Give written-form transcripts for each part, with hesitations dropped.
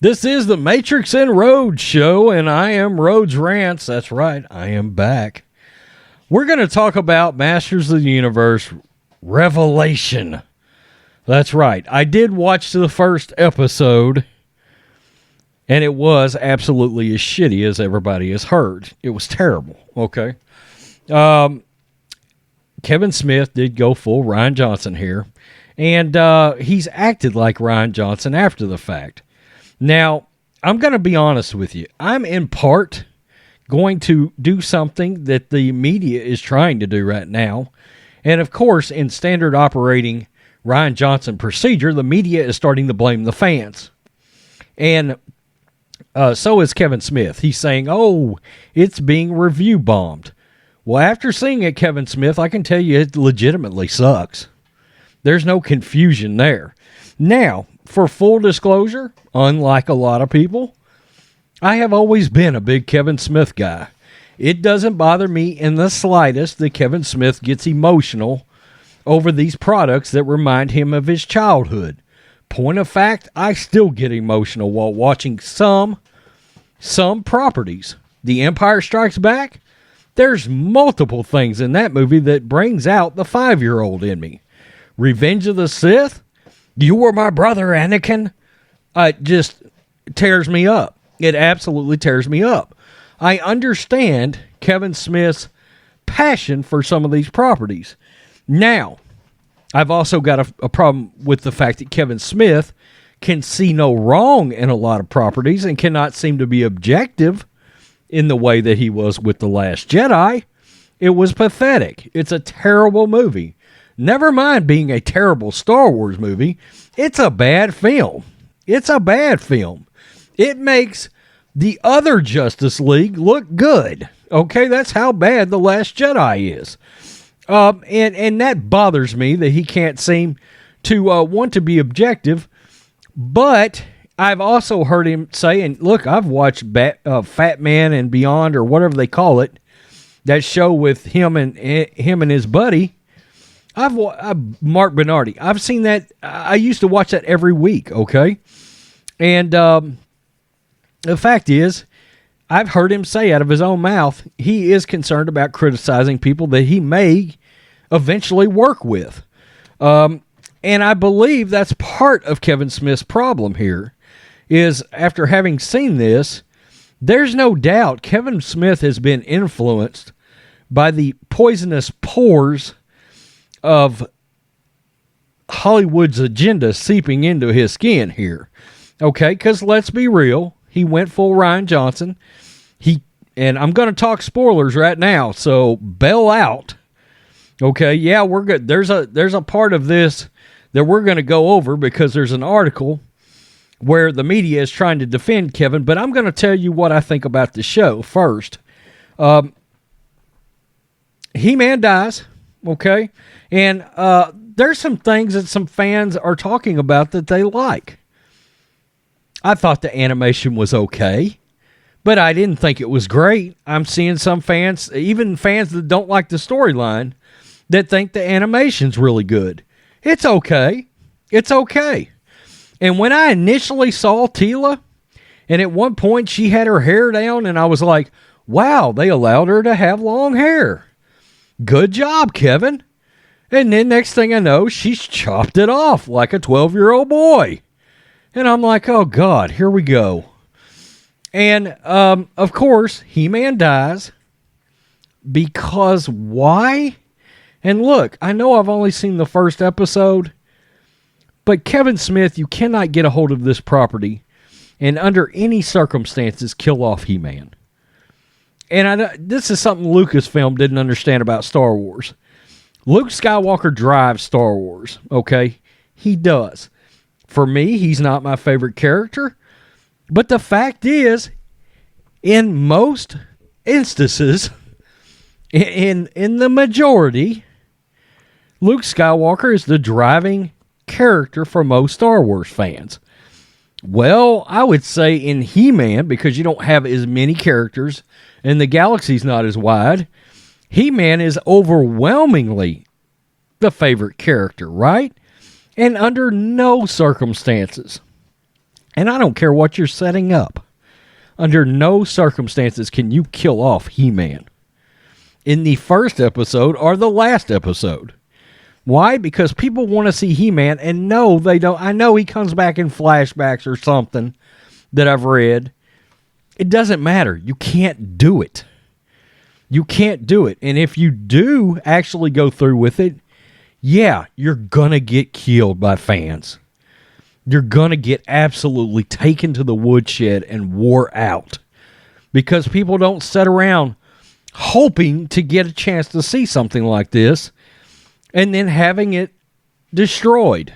This is the Matrix and Rhodes show, and I am Rhodes Rants. That's right, I am back. We're going to talk about Masters of the Universe Revelation. That's right. I did watch the first episode, and it was absolutely as shitty as everybody has heard. It was terrible, okay? Kevin Smith did go full Rian Johnson here, and he's acted like Rian Johnson after the fact. Now, I'm going to be honest with you. I'm in part going to do something that the media is trying to do right now. And of course, in standard operating Rian Johnson procedure, the media is starting to blame the fans. And so is Kevin Smith. He's saying, oh, it's being review bombed. Well, after seeing it, Kevin Smith, I can tell you it legitimately sucks. There's no confusion there. Now, for full disclosure, unlike a lot of people, I have always been a big Kevin Smith guy. It doesn't bother me in the slightest that Kevin Smith gets emotional over these products that remind him of his childhood. Point of fact, I still get emotional while watching some properties. The Empire Strikes Back, there's multiple things in that movie that brings out the 5-year-old in me. Revenge of the Sith, you were my brother, Anakin. It just tears me up. It absolutely tears me up. I understand Kevin Smith's passion for some of these properties. Now, I've also got a problem with the fact that Kevin Smith can see no wrong in a lot of properties and cannot seem to be objective in the way that he was with The Last Jedi. It was pathetic. It's a terrible movie. Never mind being a terrible Star Wars movie. It's a bad film. It's a bad film. It makes the other Justice League look good. Okay, that's how bad The Last Jedi is. And that bothers me that he can't seem to want to be objective. But I've also heard him say, and look, I've watched Fat Man and Beyond, or whatever they call it, that show with him and his buddy. Mark Bernardi. I've seen that. I used to watch that every week, okay? And the fact is, I've heard him say out of his own mouth, he is concerned about criticizing people that he may eventually work with. And I believe that's part of Kevin Smith's problem here, is after having seen this, there's no doubt Kevin Smith has been influenced by the poisonous pores of Hollywood's agenda seeping into his skin here. Okay, because let's be real, he went full Rian Johnson. And I'm going to talk spoilers right now, so bail out. Okay, yeah, we're good. There's a part of this that we're going to go over because there's an article where the media is trying to defend Kevin, but I'm going to tell you what I think about the show first. He-Man dies, okay? And there's some things that some fans are talking about that they like. I thought the animation was okay, but I didn't think it was great. I'm seeing some fans, even fans that don't like the storyline, that think the animation's really good. It's okay. It's okay. And when I initially saw Teela, and at one point she had her hair down, and I was like, wow, they allowed her to have long hair. Good job, Kevin. And then next thing I know, she's chopped it off like a 12-year-old boy. And I'm like, oh, God, here we go. And, of course, He-Man dies. Because why? And look, I know I've only seen the first episode, but Kevin Smith, you cannot get a hold of this property and under any circumstances kill off He-Man. And this is something Lucasfilm didn't understand about Star Wars. Luke Skywalker drives Star Wars, okay? He does. For me, he's not my favorite character. But the fact is, in most instances, in the majority, Luke Skywalker is the driving character for most Star Wars fans. Well, I would say in He-Man, because you don't have as many characters and the galaxy's not as wide, He-Man is overwhelmingly the favorite character, right? And under no circumstances And I don't care what you're setting up. Under no circumstances can you kill off He-Man in the first episode or the last episode. Why? Because people want to see He-Man, and no, they don't. I know he comes back in flashbacks or something that I've read. It doesn't matter. You can't do it. You can't do it. And if you do actually go through with it, yeah, you're going to get killed by fans. You're going to get absolutely taken to the woodshed and wore out. Because people don't sit around hoping to get a chance to see something like this and then having it destroyed.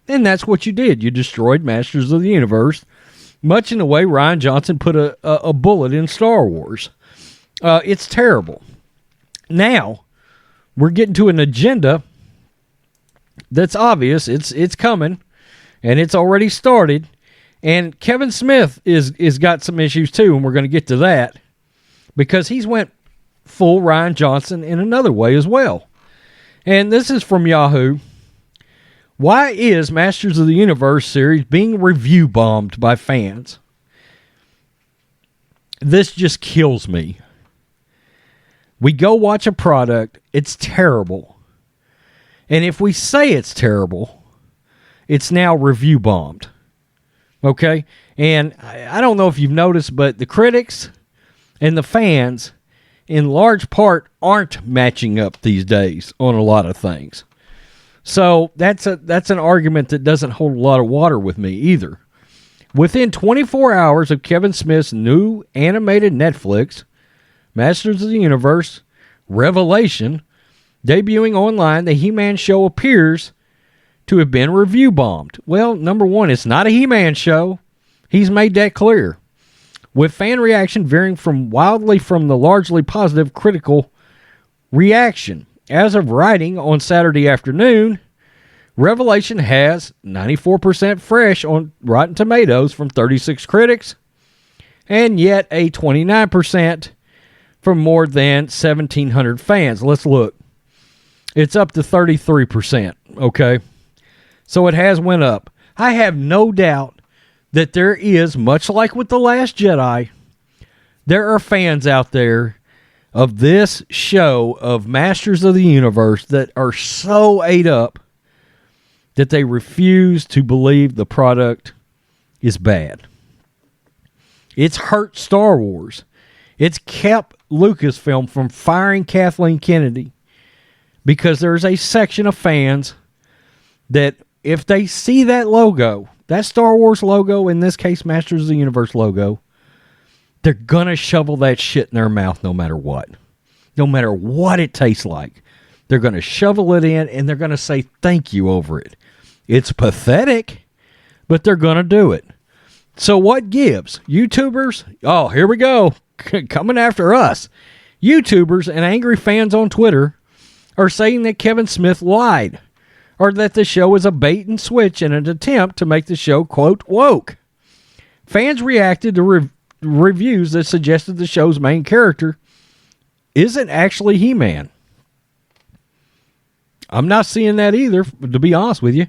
And that's what you did. You destroyed Masters of the Universe, much in the way Rian Johnson put a bullet in Star Wars. It's terrible. Now, we're getting to an agenda that's obvious. It's coming, and it's already started. And Kevin Smith is got some issues too, and we're going to get to that because he's went full Rian Johnson in another way as well. And this is from Yahoo. Why is Masters of the Universe series being review bombed by fans? This just kills me. We go watch a product, it's terrible. And if we say it's terrible, it's now review bombed. Okay? And I don't know if you've noticed, but the critics and the fans, in large part, aren't matching up these days on a lot of things. So that's an argument that doesn't hold a lot of water with me either. Within 24 hours of Kevin Smith's new animated Netflix, Masters of the Universe, Revelation, debuting online, the He-Man show appears to have been review bombed. Well, number one, it's not a He-Man show. He's made that clear. With fan reaction varying from the largely positive critical reaction. As of writing on Saturday afternoon, Revelation has 94% fresh on Rotten Tomatoes from 36 critics, and yet a 29% from more than 1,700 fans. Let's look. It's up to 33%, okay? So it has went up. I have no doubt that there is, much like with The Last Jedi, there are fans out there of this show of Masters of the Universe that are so ate up that they refuse to believe the product is bad. It's hurt Star Wars. It's kept Lucasfilm from firing Kathleen Kennedy because there's a section of fans that if they see that logo, that Star Wars logo, in this case Masters of the Universe logo, they're going to shovel that shit in their mouth no matter what. No matter what it tastes like. They're going to shovel it in and they're going to say thank you over it. It's pathetic, but they're going to do it. So what gives? YouTubers? Oh, here we go. Coming after us. YouTubers and angry fans on Twitter are saying that Kevin Smith lied, or that the show is a bait and switch in an attempt to make the show, quote, woke. Fans reacted to reviews that suggested the show's main character isn't actually He-Man. I'm not seeing that either, to be honest with you.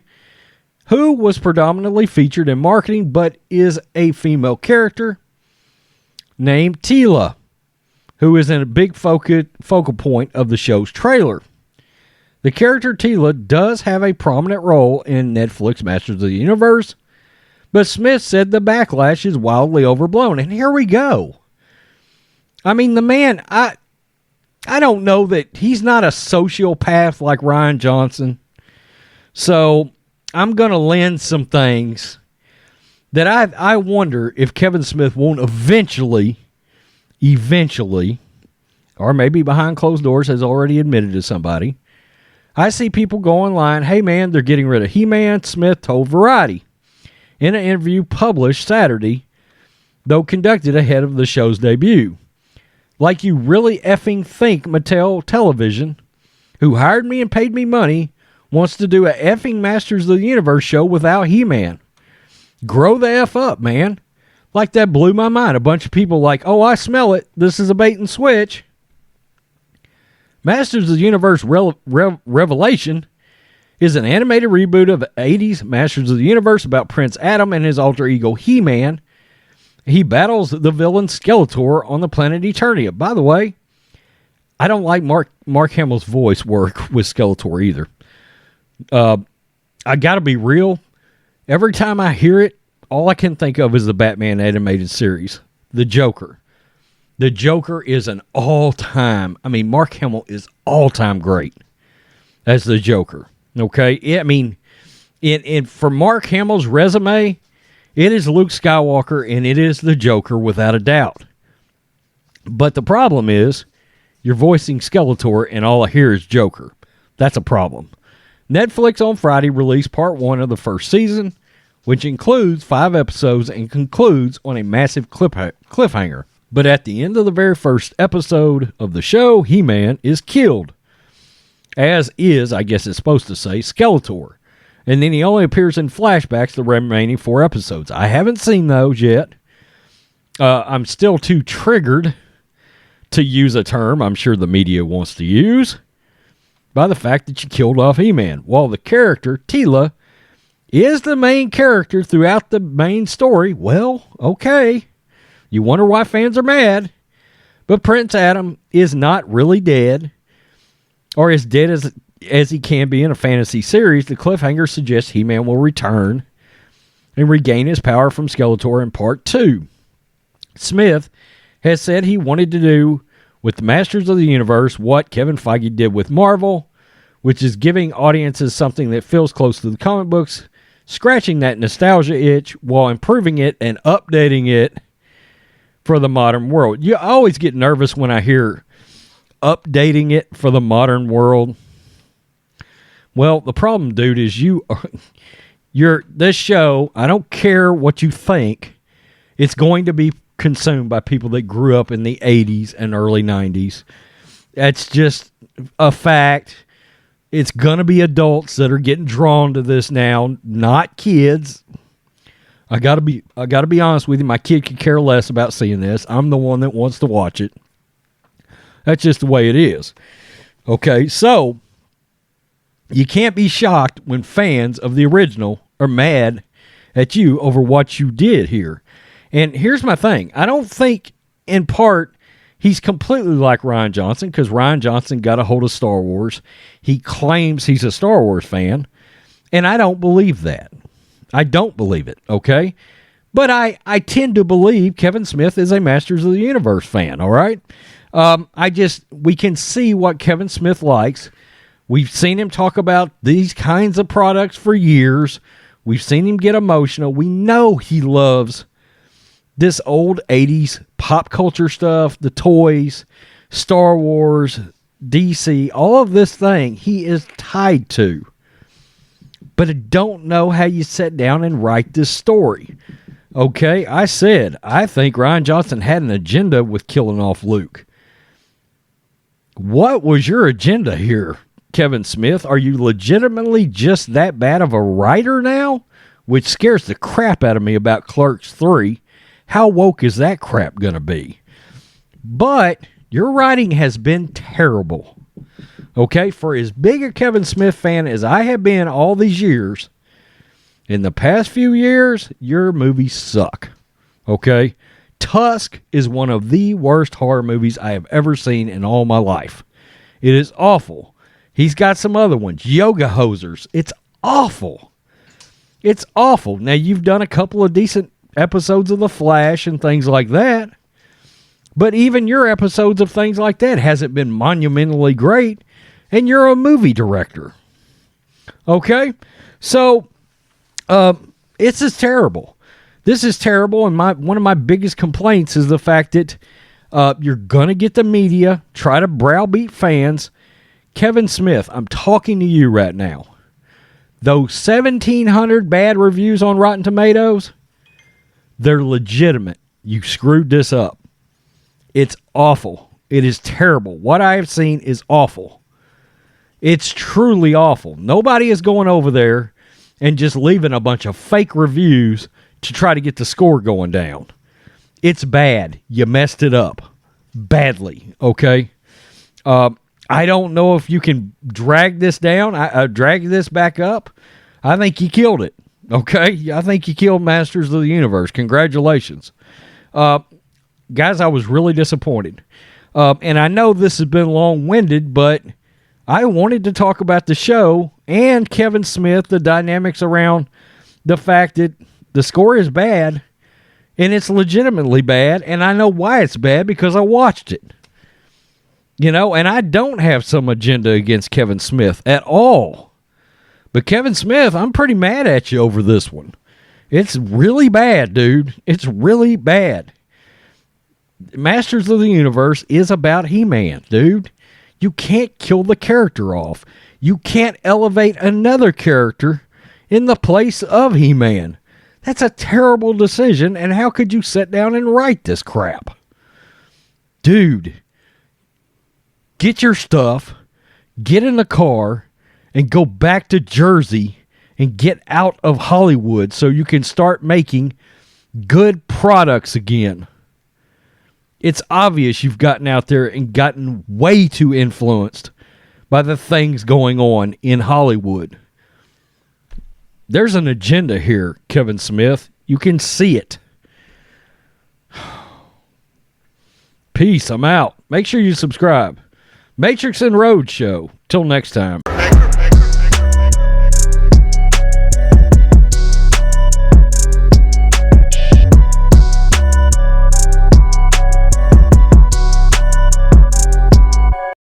Who was predominantly featured in marketing but is a female character named Teela, who is in a big focal point of the show's trailer. The character Teela does have a prominent role in Netflix Masters of the Universe, but Smith said the backlash is wildly overblown. And here we go. I mean, the man, I don't know that he's not a sociopath like Rian Johnson. So I'm going to lend some things that I wonder if Kevin Smith won't eventually, or maybe behind closed doors has already admitted to somebody. I see people go online, hey man, they're getting rid of He-Man, Smith told Variety. In an interview published Saturday, though conducted ahead of the show's debut. Like you really effing think Mattel Television, who hired me and paid me money, wants to do a effing Masters of the Universe show without He-Man. Grow the F up, man. Like that blew my mind. A bunch of people like, oh, I smell it. This is a bait and switch. Masters of the Universe Revelation is an animated reboot of 80s Masters of the Universe about Prince Adam and his alter ego He-Man. He battles the villain Skeletor on the planet Eternia. By the way, I don't like Mark Hamill's voice work with Skeletor either. I gotta be real. Every time I hear it, all I can think of is the Batman animated series, The Joker. The Joker is an all-time, Mark Hamill is all-time great as the Joker. Okay? For Mark Hamill's resume, it is Luke Skywalker and it is the Joker without a doubt. But the problem is, you're voicing Skeletor and all I hear is Joker. That's a problem. Netflix on Friday released part 1 of the first season, which includes 5 episodes and concludes on a massive cliffhanger. But at the end of the very first episode of the show, He-Man is killed. As is, I guess it's supposed to say, Skeletor. And then he only appears in flashbacks the remaining 4 episodes. I haven't seen those yet. I'm still too triggered to use a term I'm sure the media wants to use, by the fact that you killed off He-Man. While the character, Teela, is the main character throughout the main story, well, okay. You wonder why fans are mad. But Prince Adam is not really dead, or as dead as he can be in a fantasy series. The cliffhanger suggests He-Man will return and regain his power from Skeletor in part 2. Smith has said he wanted to do with the Masters of the Universe what Kevin Feige did with Marvel, which is giving audiences something that feels close to the comic books, scratching that nostalgia itch while improving it and updating it for the modern world. You always get nervous when I hear updating it for the modern world. Well, the problem, dude, is this show, I don't care what you think, it's going to be consumed by people that grew up in the 80s and early 90s. That's just a fact. It's going to be adults that are getting drawn to this now, not kids. I got to be honest with you. My kid could care less about seeing this. I'm the one that wants to watch it. That's just the way it is. Okay, so you can't be shocked when fans of the original are mad at you over what you did here. And here's my thing. I don't think, in part, he's completely like Rian Johnson, because Rian Johnson got a hold of Star Wars. He claims he's a Star Wars fan, and I don't believe that. I don't believe it, okay? But I tend to believe Kevin Smith is a Masters of the Universe fan, all right? We can see what Kevin Smith likes. We've seen him talk about these kinds of products for years. We've seen him get emotional. We know he loves this old 80s pop culture stuff, the toys, Star Wars, DC, all of this thing he is tied to. But I don't know how you sit down and write this story. Okay, I said, I think Rian Johnson had an agenda with killing off Luke. What was your agenda here, Kevin Smith? Are you legitimately just that bad of a writer now? Which scares the crap out of me about Clerks 3. How woke is that crap going to be? But your writing has been terrible. Okay, for as big a Kevin Smith fan as I have been all these years, in the past few years, your movies suck. Okay? Tusk is one of the worst horror movies I have ever seen in all my life. It is awful. He's got some other ones. Yoga Hosers. It's awful. It's awful. Now, you've done a couple of decent episodes of The Flash and things like that. But even your episodes of things like that hasn't been monumentally great. And you're a movie director. Okay? So, it's just terrible. This is terrible. And one of my biggest complaints is the fact that you're going to get the media, try to browbeat fans. Kevin Smith, I'm talking to you right now. Those 1,700 bad reviews on Rotten Tomatoes, they're legitimate. You screwed this up. It's awful. It is terrible. What I have seen is awful. It's truly awful. Nobody is going over there and just leaving a bunch of fake reviews to try to get the score going down. It's bad. You messed it up. Badly. Okay? I don't know if you can drag this down, drag this back up. I think you killed it. Okay? I think you killed Masters of the Universe. Congratulations. Guys, I was really disappointed. And I know this has been long-winded, but I wanted to talk about the show and Kevin Smith, the dynamics around the fact that the score is bad, and it's legitimately bad, and I know why it's bad because I watched it. You know, and I don't have some agenda against Kevin Smith at all. But Kevin Smith, I'm pretty mad at you over this one. It's really bad, dude. It's really bad. Masters of the Universe is about He-Man, dude. You can't kill the character off. You can't elevate another character in the place of He-Man. That's a terrible decision, and how could you sit down and write this crap? Dude, get your stuff, get in the car, and go back to Jersey and get out of Hollywood so you can start making good products again. It's obvious you've gotten out there and gotten way too influenced by the things going on in Hollywood. There's an agenda here, Kevin Smith. You can see it. Peace. I'm out. Make sure you subscribe. Matrix and Rhodes Show. Till next time.